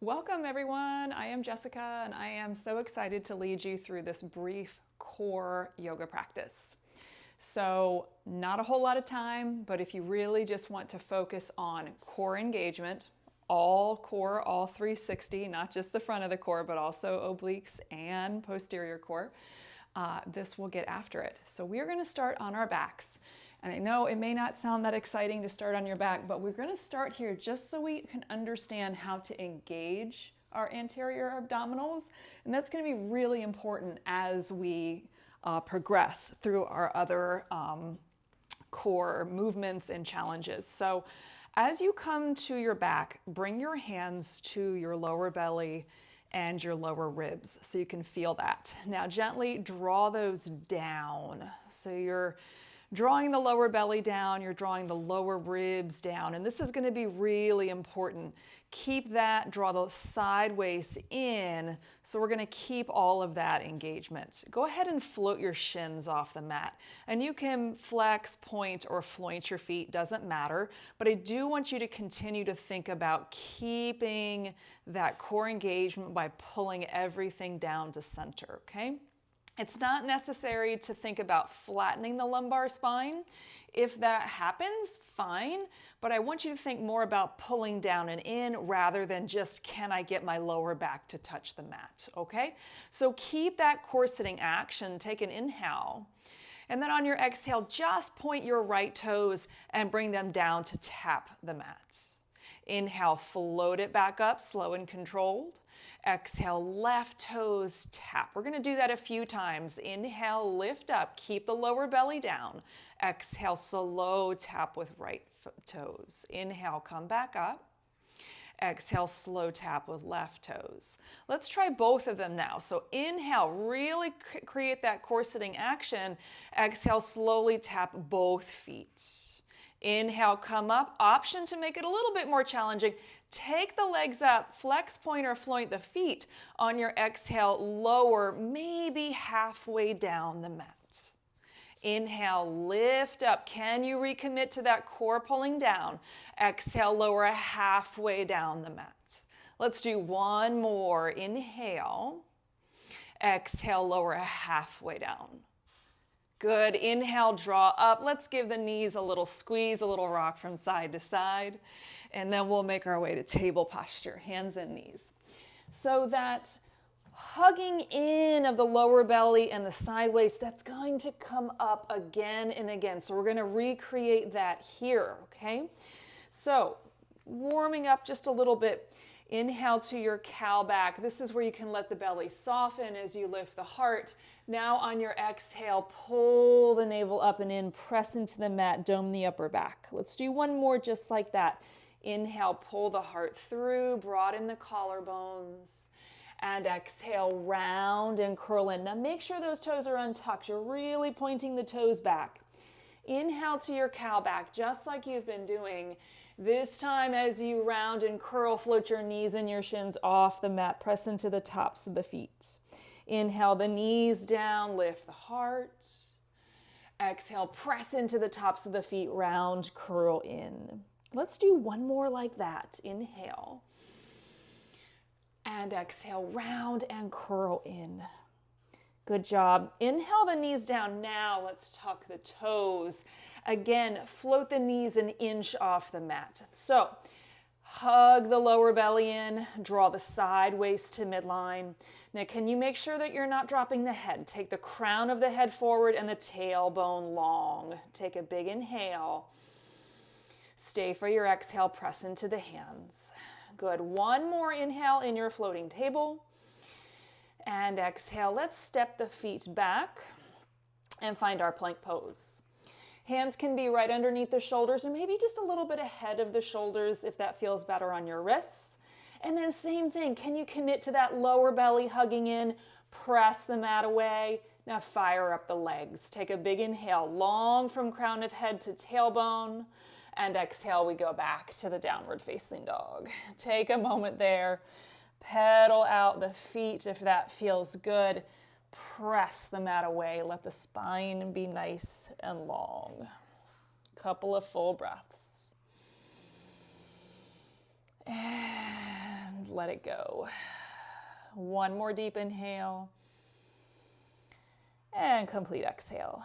Welcome everyone, I am Jessica and I am so excited to lead you through this brief core yoga practice. So not a whole lot of time, but if you really just want to focus on core engagement, all core, all 360, not just the front of the core, but also obliques and posterior core, this will get after it. So we're going to start on our backs. And I know it may not sound that exciting to start on your back, but we're going to start here just so we can understand how to engage our anterior abdominals. And that's going to be really important as we progress through our other core movements and challenges. So as you come to your back, bring your hands to your lower belly and your lower ribs so you can feel that. Now gently draw those down. So you're drawing the lower belly down, you're drawing the lower ribs down, and this is going to be really important. Keep that, draw those sideways in, so we're going to keep all of that engagement. Go ahead and float your shins off the mat, and you can flex, point, or floint your feet, doesn't matter, but I do want you to continue to think about keeping that core engagement by pulling everything down to center, okay? It's not necessary to think about flattening the lumbar spine. If that happens, fine, but I want you to think more about pulling down and in rather than just, can I get my lower back to touch the mat, okay? So keep that core sitting action, take an inhale, and then on your exhale, just point your right toes and bring them down to tap the mat. Inhale, float it back up, slow and controlled. Exhale, left toes tap. We're going to do that a few times. Inhale, lift up, keep the lower belly down. Exhale, slow tap with right toes. Inhale, come back up. Exhale, slow tap with left toes. Let's try both of them now. So inhale, really create that core sitting action. Exhale, slowly tap both feet. Inhale, come up. Option to make it a little bit more challenging. Take the legs up, flex, point, or floint the feet. On your exhale, lower, maybe halfway down the mat. Inhale, lift up. Can you recommit to that core pulling down? Exhale, lower halfway down the mat. Let's do one more. Inhale. Exhale, lower halfway down. Good. Inhale, draw up. Let's give the knees a little squeeze, a little rock from side to side. And then we'll make our way to table posture, hands and knees. So that hugging in of the lower belly and the side waist, that's going to come up again and again. So we're going to recreate that here, okay? So warming up just a little bit. Inhale to your cow back. This is where you can let the belly soften as you lift the heart. Now on your exhale, pull the navel up and in, press into the mat, dome the upper back. Let's do one more just like that. Inhale, pull the heart through, broaden the collarbones. And exhale, round and curl in. Now make sure those toes are untucked. You're really pointing the toes back. Inhale to your cow back, just like you've been doing. This time as you round and curl, float your knees and your shins off the mat. Press into the tops of the feet. Inhale the knees down, lift the heart. Exhale, press into the tops of the feet, round, curl in. Let's do one more like that. Inhale. And exhale, round and curl in. Good job. Inhale the knees down. Now let's tuck the toes. Again, float the knees an inch off the mat. So hug the lower belly in, draw the side waist to midline. Now can you make sure that you're not dropping the head? Take the crown of the head forward and the tailbone long. Take a big inhale. Stay for your exhale, press into the hands. Good. One more inhale in your floating table. And exhale. Let's step the feet back and find our plank pose. Hands can be right underneath the shoulders or maybe just a little bit ahead of the shoulders if that feels better on your wrists. And then same thing. Can you commit to that lower belly hugging in? Press the mat away. Now fire up the legs. Take a big inhale, long from crown of head to tailbone. And exhale, we go back to the downward facing dog. Take a moment there. Pedal out the feet if that feels good. Press the mat away. Let the spine be nice and long. Couple of full breaths. And let it go. One more deep inhale. And complete exhale.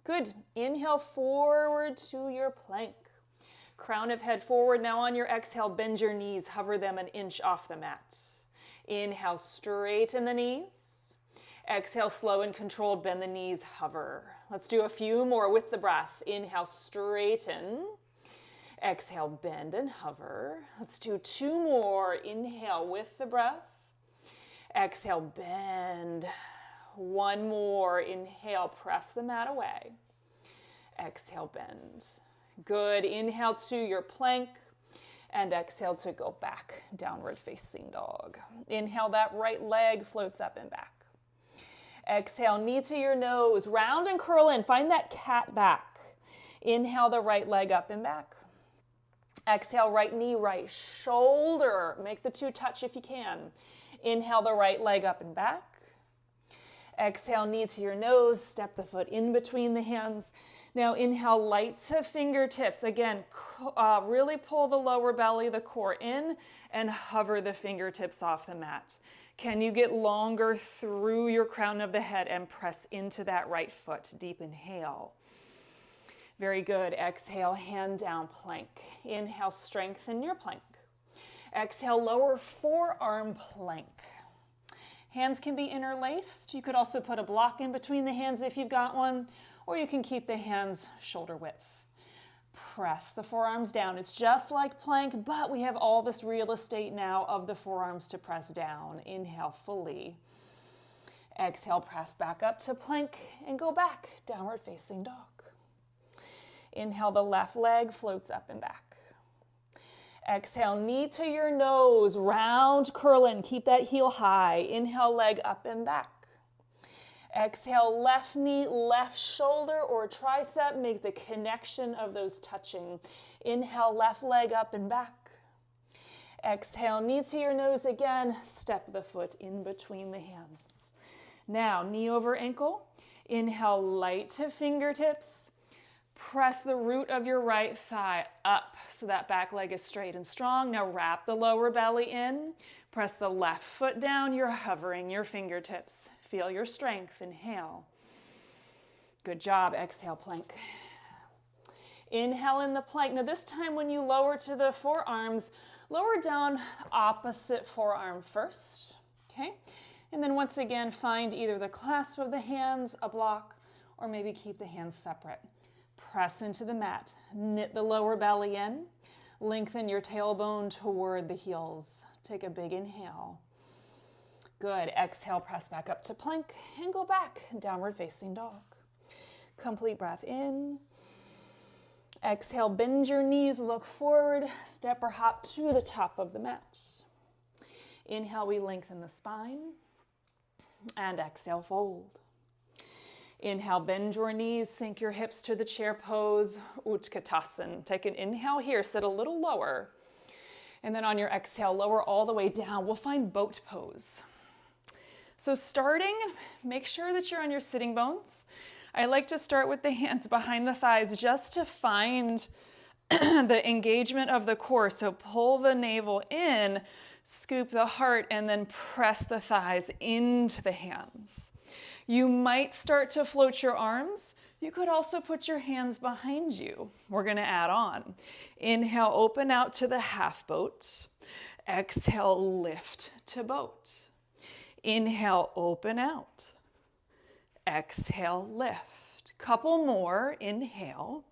Good. Inhale forward to your plank. Crown of head forward. Now on your exhale, bend your knees. Hover them an inch off the mat. Inhale, straighten the knees. Exhale, slow and controlled, bend the knees, hover. Let's do a few more with the breath. Inhale, straighten. Exhale, bend and hover. Let's do 2 more. Inhale with the breath. Exhale, bend. 1 more. Inhale, press the mat away. Exhale, bend. Good. Inhale to your plank. And exhale to go back, downward facing dog. Inhale, that right leg floats up and back. Exhale, knee to your nose, round and curl in. Find that cat back. Inhale, the right leg up and back. Exhale, right knee, right shoulder. Make the 2 touch if you can. Inhale, the right leg up and back. Exhale, knee to your nose, step the foot in between the hands. Now inhale, light to fingertips. Again, really pull the lower belly, the core in, and hover the fingertips off the mat. Can you get longer through your crown of the head and press into that right foot? Deep inhale. Very good. Exhale, hand down plank. Inhale, strengthen your plank. Exhale, lower forearm plank. Hands can be interlaced. You could also put a block in between the hands if you've got one, or you can keep the hands shoulder width. Press the forearms down. It's just like plank, but we have all this real estate now of the forearms to press down. Inhale fully. Exhale, press back up to plank and go back, downward facing dog. Inhale, the left leg floats up and back. Exhale, knee to your nose, round curl in. Keep that heel high. Inhale, leg up and back. Exhale, left knee, left shoulder or tricep. Make the connection of those touching. Inhale, left leg up and back. Exhale, knee to your nose again. Step the foot in between the hands. Now, knee over ankle. Inhale, light to fingertips. Press the root of your right thigh up so that back leg is straight and strong. Now wrap the lower belly in. Press the left foot down. You're hovering your fingertips. Feel your strength. Inhale. Good job. Exhale, plank. Inhale in the plank. Now this time when you lower to the forearms, lower down opposite forearm first. Okay? And then once again, find either the clasp of the hands, a block, or maybe keep the hands separate. Press into the mat. Knit the lower belly in. Lengthen your tailbone toward the heels. Take a big inhale. Good. Exhale, press back up to plank and go back, downward facing dog. Complete breath in. Exhale, bend your knees, look forward, step or hop to the top of the mat. Inhale, we lengthen the spine. And exhale, fold. Inhale, bend your knees, sink your hips to the chair pose, Utkatasana. Take an inhale here, sit a little lower. And then on your exhale, lower all the way down. We'll find boat pose. So starting, make sure that you're on your sitting bones. I like to start with the hands behind the thighs just to find the engagement of the core. So pull the navel in, scoop the heart, and then press the thighs into the hands. You might start to float your arms. You could also put your hands behind you. We're going to add on. Inhale, open out to the half boat. Exhale, lift to boat. Inhale, open out. Exhale, lift. Couple more. Inhale.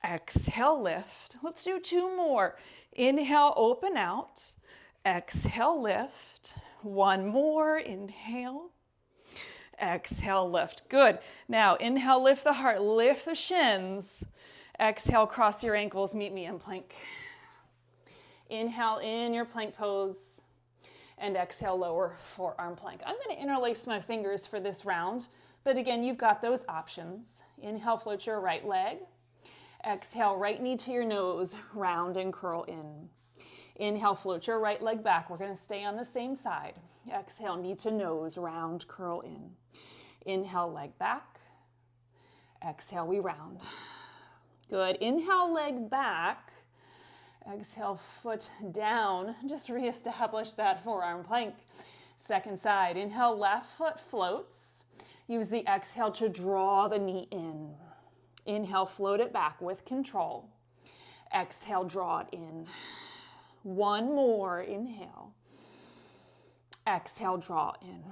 Exhale, lift. Let's do 2 more. Inhale, open out. Exhale, lift. 1 more. Inhale. Exhale, lift. Good. Now, inhale, lift the heart, lift the shins. Exhale, cross your ankles, meet me in plank. Inhale in your plank pose. And exhale, lower forearm plank. I'm going to interlace my fingers for this round, but again, you've got those options. Inhale, float your right leg. Exhale, right knee to your nose, round and curl in. Inhale, float your right leg back. We're going to stay on the same side. Exhale, knee to nose, round, curl in. Inhale, leg back. Exhale, we round. Good. Inhale, leg back. Exhale, foot down. Just reestablish that forearm plank. Second side, inhale, left foot floats. Use the exhale to draw the knee in. Inhale, float it back with control. Exhale, draw it in. One more, inhale. Exhale, draw in.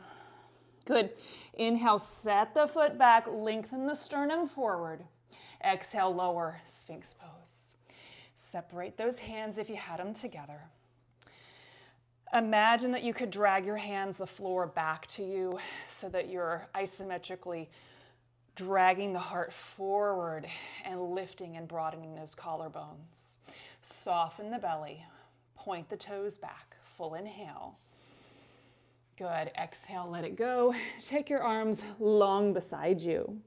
Good. Inhale, set the foot back, lengthen the sternum forward. Exhale, lower, Sphinx pose. Separate those hands if you had them together. Imagine that you could drag your hands, the floor back to you so that you're isometrically dragging the heart forward and lifting and broadening those collarbones. Soften the belly, point the toes back, full inhale. Good, exhale, let it go. Take your arms long beside you.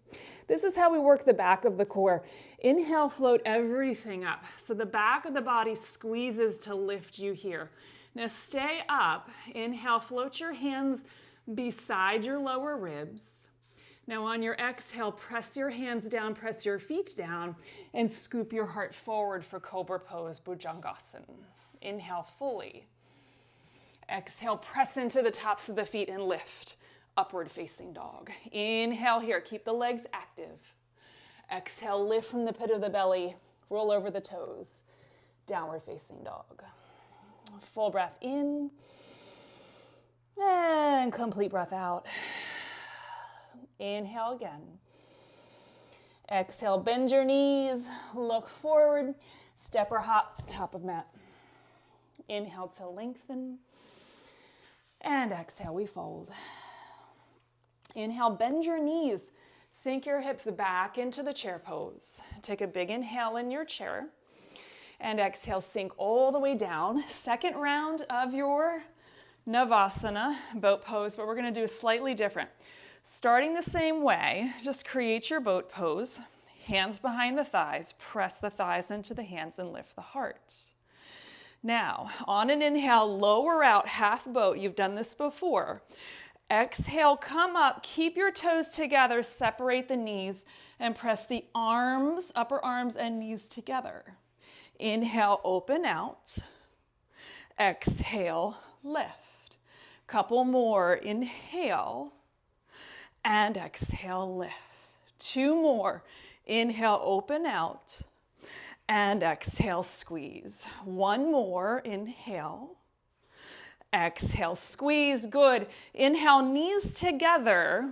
This is how we work the back of the core. Inhale, float everything up. So the back of the body squeezes to lift you here. Now stay up. Inhale, float your hands beside your lower ribs. Now on your exhale, press your hands down, press your feet down, and scoop your heart forward for Cobra Pose, Bhujangasana. Inhale fully. Exhale, press into the tops of the feet and lift. Upward facing dog. Inhale here, keep the legs active. Exhale, lift from the pit of the belly, roll over the toes. Downward facing dog. Full breath in. And complete breath out. Inhale again. Exhale, bend your knees, look forward, step or hop, top of mat. Inhale to lengthen. And exhale, we fold. Inhale, bend your knees. Sink your hips back into the chair pose. Take a big inhale in your chair. And exhale, sink all the way down. Second round of your Navasana, boat pose, but we're going to do slightly different. Starting the same way, just create your boat pose. Hands behind the thighs. Press the thighs into the hands and lift the heart. Now, on an inhale, lower out, half boat. You've done this before. Exhale, come up, keep your toes together, separate the knees, and press the arms, upper arms and knees together. Inhale, open out. Exhale, lift. Couple more. Inhale, and exhale, lift. Two more. Inhale, open out. And exhale, squeeze. One more, inhale. Exhale, squeeze, good. Inhale, knees together.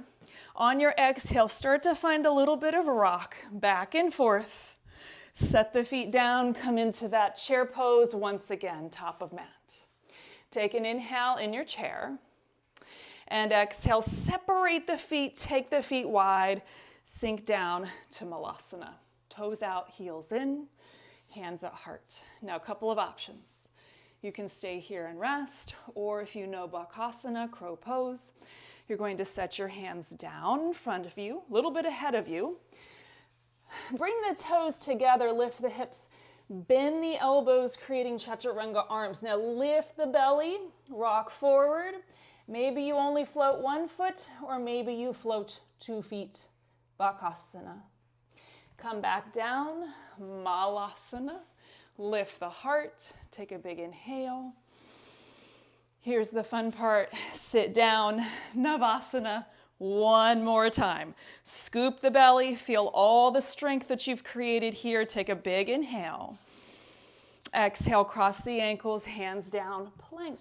On your exhale, start to find a little bit of a rock, back and forth. Set the feet down, come into that chair pose once again, top of mat. Take an inhale in your chair. And exhale, separate the feet, take the feet wide, sink down to Malasana. Toes out, heels in. Hands at heart. Now a couple of options. You can stay here and rest, or if you know Bakasana, crow pose, you're going to set your hands down in front of you, a little bit ahead of you. Bring the toes together, lift the hips, bend the elbows, creating Chaturanga arms. Now lift the belly, rock forward. Maybe you only float 1 foot, or maybe you float 2 feet. Bakasana. Come back down, Malasana. Lift the heart, take a big inhale. Here's the fun part, sit down, Navasana, one more time. Scoop the belly, feel all the strength that you've created here. Take a big inhale. Exhale, cross the ankles, hands down, plank.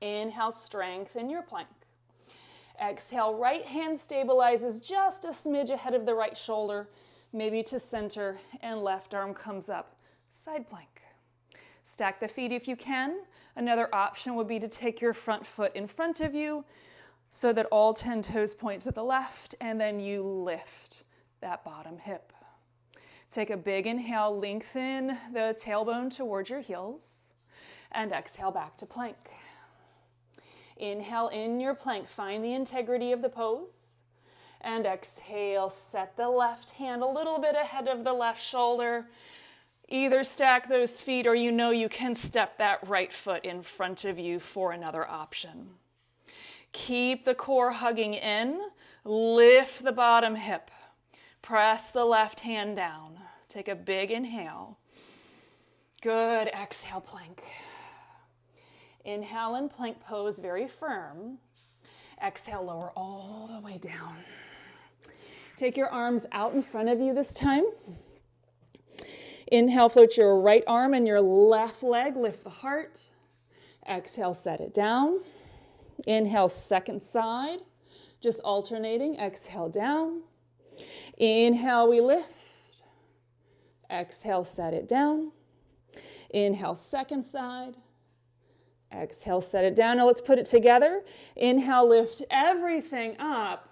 Inhale, strengthen your plank. Exhale, right hand stabilizes just a smidge ahead of the right shoulder, maybe to center, and left arm comes up, side plank. Stack the feet if you can. Another option would be to take your front foot in front of you so that all 10 toes point to the left, and then you lift that bottom hip. Take a big inhale, lengthen the tailbone towards your heels, and exhale back to plank. Inhale in your plank, find the integrity of the pose, and exhale, set the left hand a little bit ahead of the left shoulder. Either stack those feet, or you can step that right foot in front of you for another option. Keep the core hugging in, lift the bottom hip, press the left hand down. Take a big inhale. Good. Exhale, plank. Inhale in plank pose, very firm. Exhale, lower all the way down. Take your arms out in front of you this time. Inhale, float your right arm and your left leg, lift the heart. Exhale, set it down. Inhale, second side, just alternating. Exhale, down. Inhale, we lift. Exhale, set it down. Inhale, second side. Exhale, set it down. Now let's put it together. Inhale, lift everything up.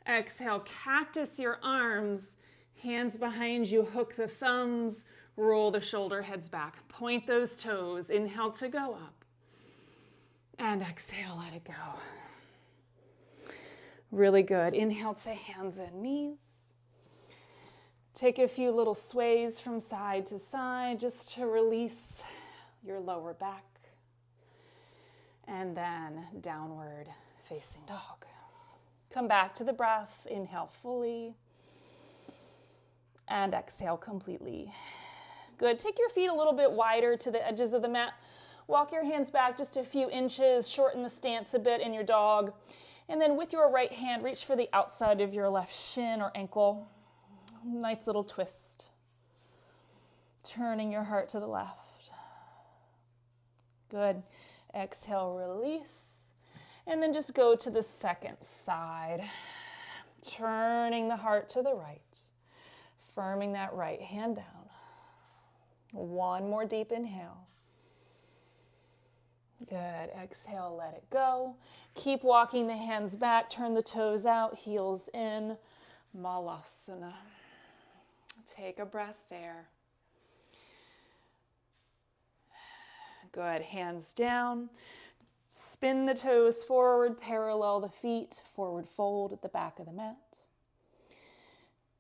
Exhale, cactus your arms. Hands behind you, hook the thumbs, roll the shoulder heads back. Point those toes. Inhale to go up. And exhale, let it go. Really good. Inhale to hands and knees. Take a few little sways from side to side just to release your lower back. And then downward facing dog. Come back to the breath. Inhale fully. And exhale completely. Good. Take your feet a little bit wider to the edges of the mat. Walk your hands back just a few inches. Shorten the stance a bit in your dog. And then with your right hand, reach for the outside of your left shin or ankle. Nice little twist. Turning your heart to the left. Good. Exhale, release. And then just go to the second side. Turning the heart to the right. Firming that right hand down. One more deep inhale. Good. Exhale, let it go. Keep walking the hands back. Turn the toes out, heels in. Malasana. Take a breath there. Good. Hands down. Spin the toes forward, parallel the feet, forward fold at the back of the mat.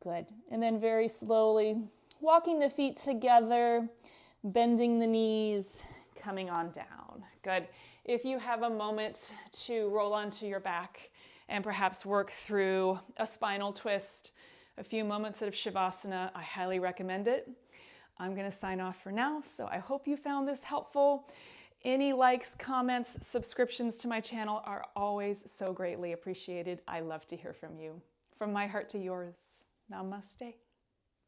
Good. And then very slowly, walking the feet together, bending the knees, coming on down. Good. If you have a moment to roll onto your back and perhaps work through a spinal twist, a few moments of Shavasana, I highly recommend it. I'm going to sign off for now, so I hope you found this helpful. Any likes, comments, subscriptions to my channel are always so greatly appreciated. I love to hear from you. From my heart to yours. Namaste.